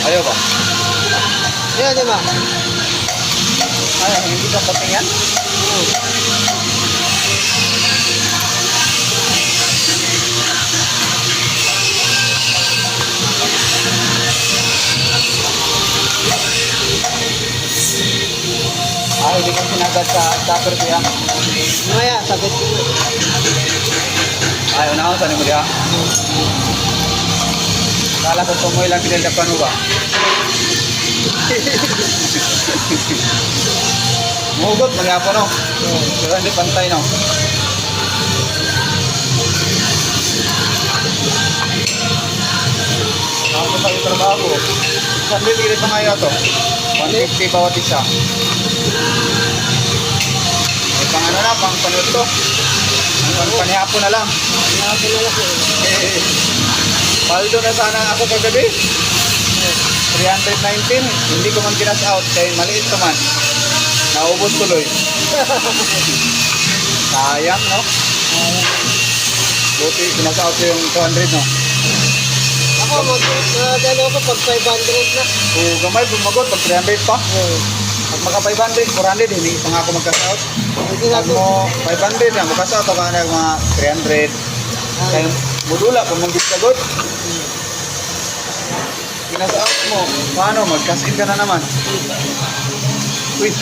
Ayaw ba? Ayan, di ba? Ay, hindi ka patingyan? Ay, hindi ko sinagad sa tupper ko yan. Maya, sagot ko. Ay, unahan sa mo diya. Kala ko tumoy lang pinagdapan mo ba? Mugot, magyapon no? Pero hindi pantay no? Ako sa trabaho. Saan din tigil pa ngayon to? 150 bawat isa. May pang ano na, pang panood to. Ang panihapon na lang. Ako na lang. Paldo na sana ako kagabi. 319. Hindi ko man kinas out kaya maliit ka man. Naubos tuloy. Sayang, no? Buti, kinas out ko yung 200, no? Ako, mag-ano ako pag 500 na. O gamay, bumagot. Pag 300 pa. Pag maka 500, 400, hindi pa nga ako magkas-out. Hindi Pag natin. mo 500 na, magkas-out ako na mga 300. Kaya modula, kung mong gisagot. Kinas out mo. Paano? Mag-cash in ka na naman. Uy.